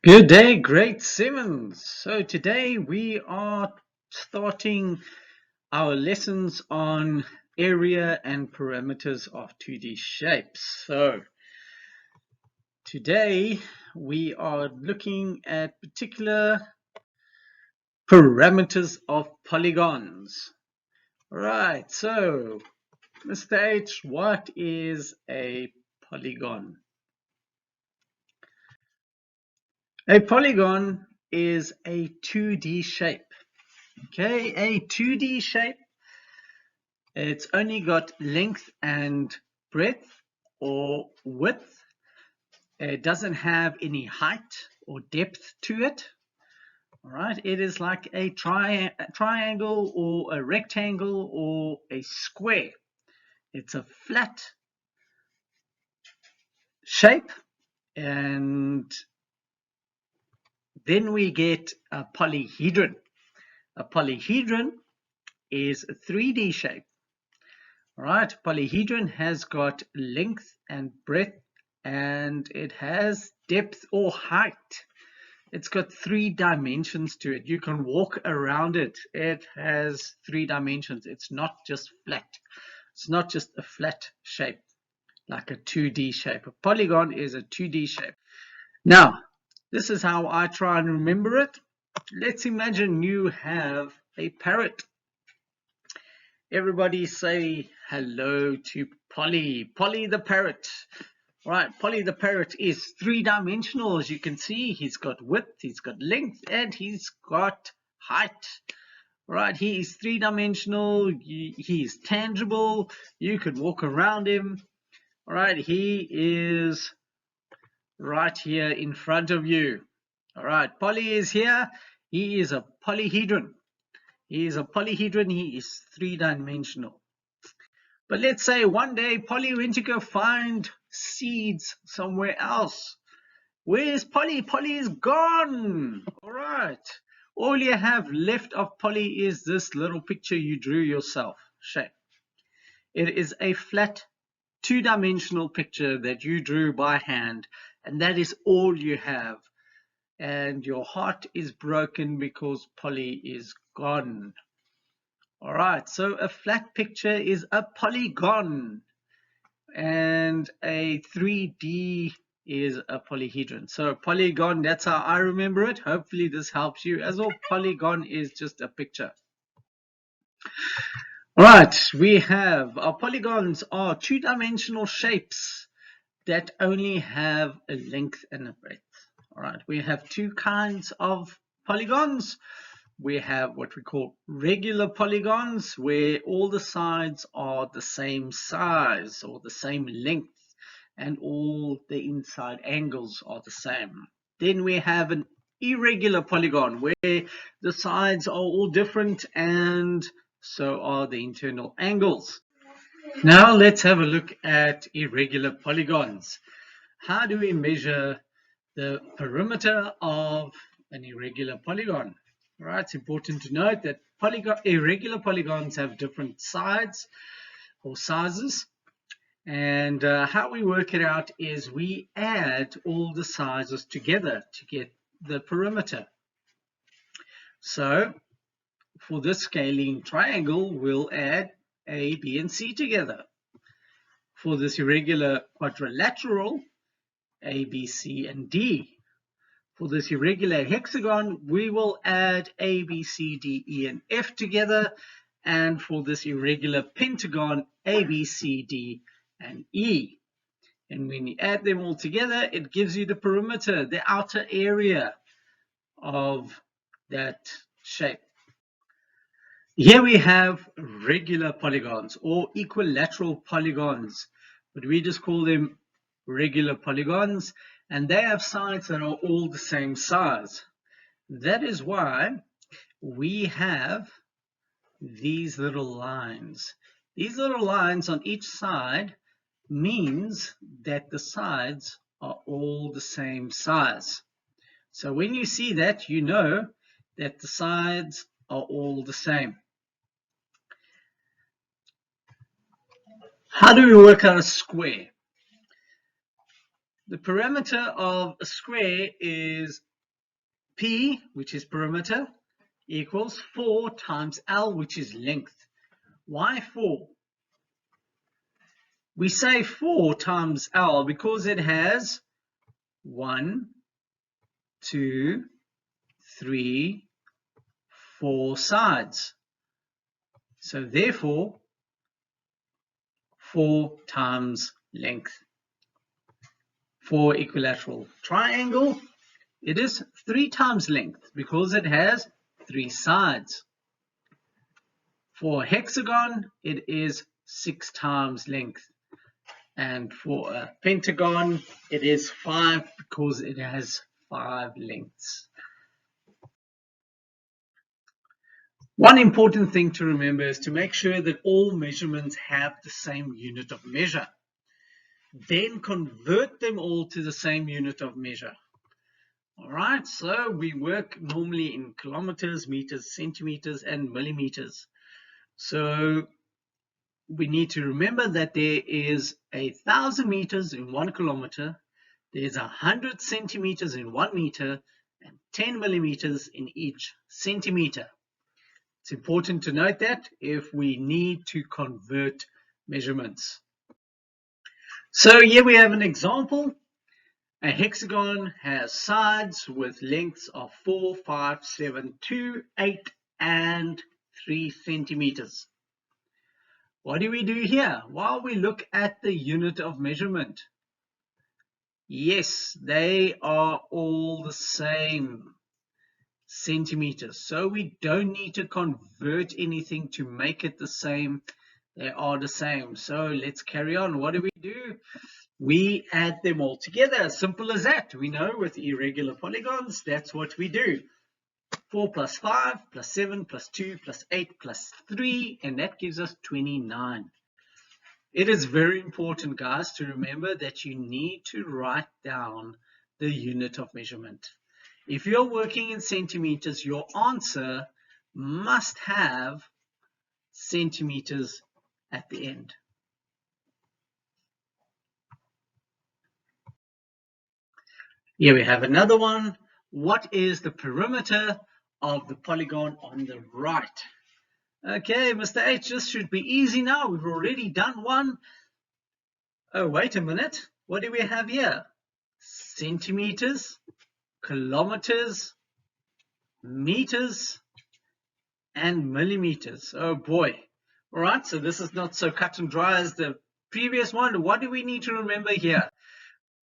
Good day, grade 7s. So today we are starting our lessons on area and parameters of 2D shapes. So today we are looking at particular parameters of polygons. Right, so Mr. H, what is a polygon? A polygon is a 2D shape. Okay, a 2D shape. It's only got length and breadth or width. It doesn't have any height or depth to it. All right, it is like a triangle or a rectangle or a square. It's a flat shape, and then we get a polyhedron. A polyhedron is a 3D shape. All right, polyhedron has got length and breadth, and it has depth or height. It's got 3 dimensions to it. You can walk around it. It has 3 dimensions. It's not just flat. It's not just a flat shape like a 2D shape. A polygon is a 2D shape. Now, this is how I try and remember it. Let's imagine you have a parrot. Everybody say hello to Polly. Polly the parrot. Right, Polly the parrot is 3-dimensional, as you can see. He's got width, he's got length, and he's got height. Right, he is 3-dimensional, he is tangible, you could walk around him. All right, he is right here in front of you. All right, Polly is here. He is a polyhedron. He is a polyhedron, he is 3-dimensional. But let's say one day Polly went to go find seeds somewhere else. Where's Polly? Polly is gone. All right. All you have left of Polly is this little picture you drew yourself. Shape. It is a flat 2-dimensional picture that you drew by hand, and that is all you have. And your heart is broken because Polly is gone. All right, so a flat picture is a polygon, and a 3D is a polyhedron. So polygon, that's how I remember it. Hopefully this helps you as well. Polygon is just a picture. All right, we have our polygons are 2-dimensional shapes that only have a length and a breadth. All right, we have 2 kinds of polygons. We have what we call regular polygons, where all the sides are the same size or the same length, and all the inside angles are the same. Then we have an irregular polygon, where the sides are all different and so are the internal angles. Now let's have a look at irregular polygons. How do we measure the perimeter of an irregular polygon? Right, it's important to note that irregular polygons have different sides or sizes, and how we work it out is we add all the sizes together to get the perimeter. So for this scaling triangle, we'll add A, B, and C together. For this irregular quadrilateral, A, B, C, and D. For this irregular hexagon, we will add A, B, C, D, E, and F together. And for this irregular pentagon, A, B, C, D, and E. And when you add them all together, it gives you the perimeter, the outer area of that shape. Here we have regular polygons or equilateral polygons, but we just call them regular polygons, and they have sides that are all the same size. That is why we have these little lines. These little lines on each side means that the sides are all the same size. So when you see that, you know that the sides are all the same. How do we work out a square? The perimeter of a square is P, which is perimeter, equals 4 times L, which is length. Why 4? We say 4 times L because it has 1, 2, 3, 4 sides. So therefore, 4 times length. For equilateral triangle, it is 3 times length because it has 3 sides. For a hexagon, it is 6 times length. And for a pentagon, it is 5 because it has 5 lengths. One important thing to remember is to make sure that all measurements have the same unit of measure. Then convert them all to the same unit of measure. All right, so we work normally in kilometers, meters, centimeters, and millimeters. So we need to remember that there is 1,000 meters in 1 kilometer, there's 100 centimeters in 1 meter, and 10 millimeters in each centimeter. It's important to note that if we need to convert measurements. So here we have an example. A hexagon has sides with lengths of 4, 5, 7, 2, 8, and 3 centimeters. What do we do here? Well, we look at the unit of measurement. Yes, they are all the same, centimeters. So we don't need to convert anything to make it the same. They are the same. So let's carry on. What do? We add them all together. Simple as that. We know with irregular polygons, that's what we do. 4 plus 5 plus 7 plus 2 plus 8 plus 3, and that gives us 29. It is very important, guys, to remember that you need to write down the unit of measurement. If you're working in centimeters, your answer must have centimeters at the end. Here we have another one. What is the perimeter of the polygon on the right? Okay, Mr. H, this should be easy now. We've already done one. Oh, wait a minute. What do we have here? Centimeters, kilometers, meters, and millimeters. Oh boy. All right, so this is not so cut and dry as the previous one. What do we need to remember here?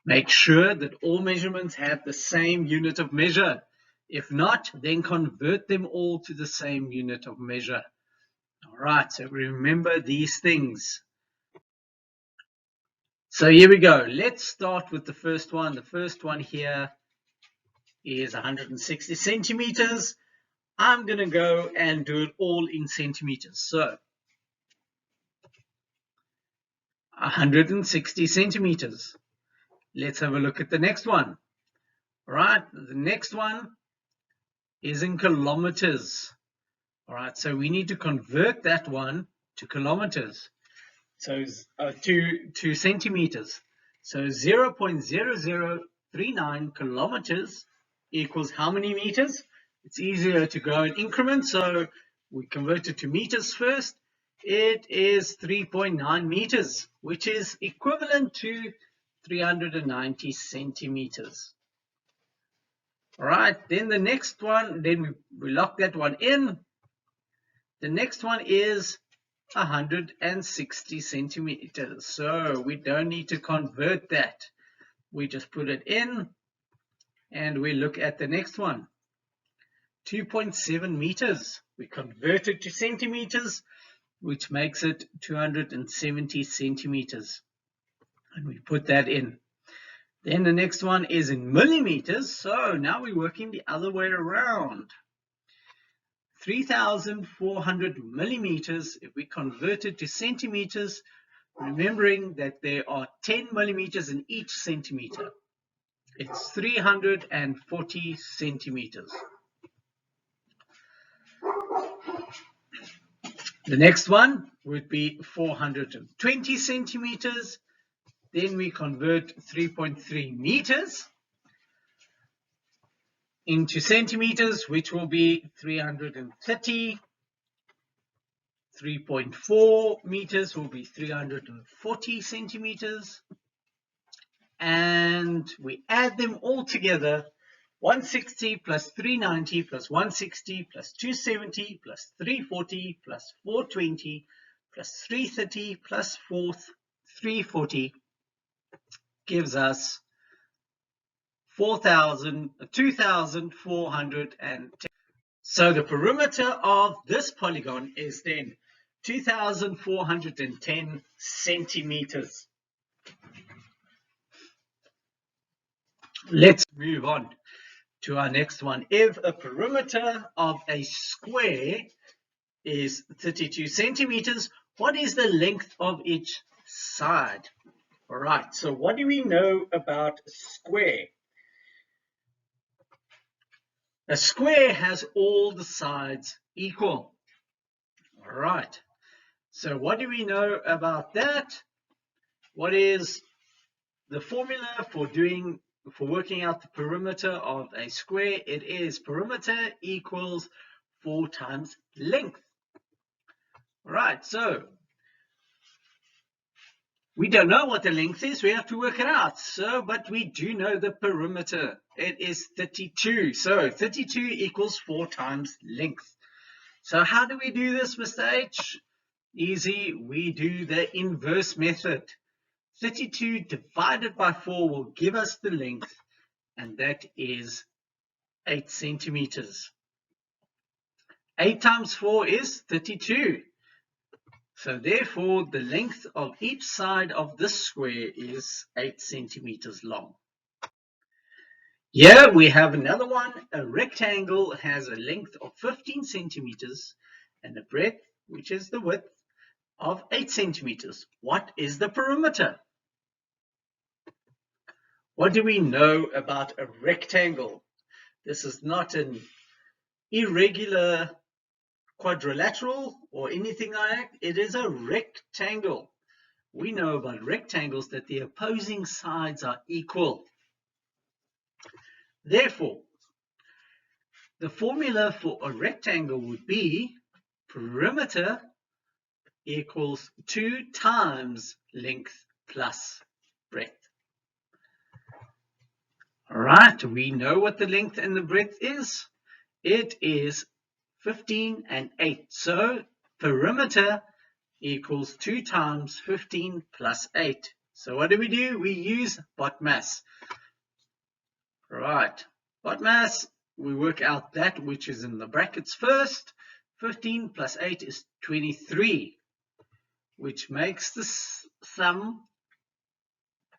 Make sure that all measurements have the same unit of measure. If not, then convert them all to the same unit of measure. All right, so remember these things. So here we go. Let's start with the first one. The first one here is 160 centimeters. I'm going to go and do it all in centimeters. So 160 centimeters. Let's have a look at the next one. All right, the next one is in kilometers. All right, so we need to convert that one to kilometers. So to centimeters. So 0.0039 kilometers equals how many meters? It's easier to go in increments, so we convert it to meters first. It is 3.9 meters, which is equivalent to 390 centimeters. All right, then the next one, then we lock that one in. The next one is 160 centimeters. So we don't need to convert that. We just put it in and we look at the next one. 2.7 meters. We convert it to centimeters, which makes it 270 centimeters. And we put that in. Then the next one is in millimeters. So now we're working the other way around. 3,400 millimeters, if we convert it to centimeters, remembering that there are 10 millimeters in each centimeter, it's 340 centimeters. The next one would be 420 centimeters. Then we convert 3.3 meters. into centimeters, which will be 330. 3.4 meters will be 340 centimeters. And we add them all together. 160 plus 390 plus 160 plus 270 plus 340 plus 420 plus 330 plus 340 gives us 2,410. So the perimeter of this polygon is then 2,410 centimeters. Let's move on to our next one. If a perimeter of a square is 32 centimeters, what is the length of each side? All right, so what do we know about a square? A square has all the sides equal. All right, so what do we know about that? What is the formula for working out the perimeter of a square? It is perimeter equals 4 times length. Right, so we don't know what the length is. We have to work it out. But we do know the perimeter. It is 32. So 32 equals 4 times length. So how do we do this, Mr. H? Easy. We do the inverse method. 32 divided by 4 will give us the length, and that is 8 centimeters. 8 times 4 is 32. So therefore, the length of each side of this square is 8 centimeters long. Here we have another one. A rectangle has a length of 15 centimeters and a breadth, which is the width, of 8 centimeters. What is the perimeter? What do we know about a rectangle? This is not an irregular quadrilateral or anything like that. It is a rectangle. We know about rectangles that the opposing sides are equal. Therefore, the formula for a rectangle would be perimeter equals 2 times length plus breadth. All right, we know what the length and the breadth is. It is 15 and 8. So perimeter equals 2 times 15 plus 8. So what do? We use BODMAS. Right, BODMAS, we work out that which is in the brackets first. 15 plus 8 is 23, which makes the sum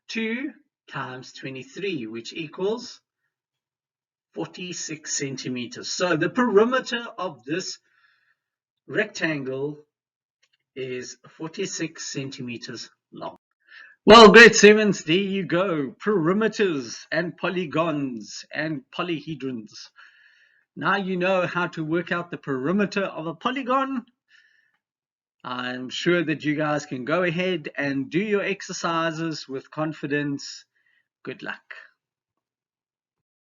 2 times 23, which equals 46 centimeters. So the perimeter of this rectangle is 46 centimeters long. Well, grade 7s, there you go. Perimeters and polygons and polyhedrons. Now you know how to work out the perimeter of a polygon. I'm sure that you guys can go ahead and do your exercises with confidence. Good luck.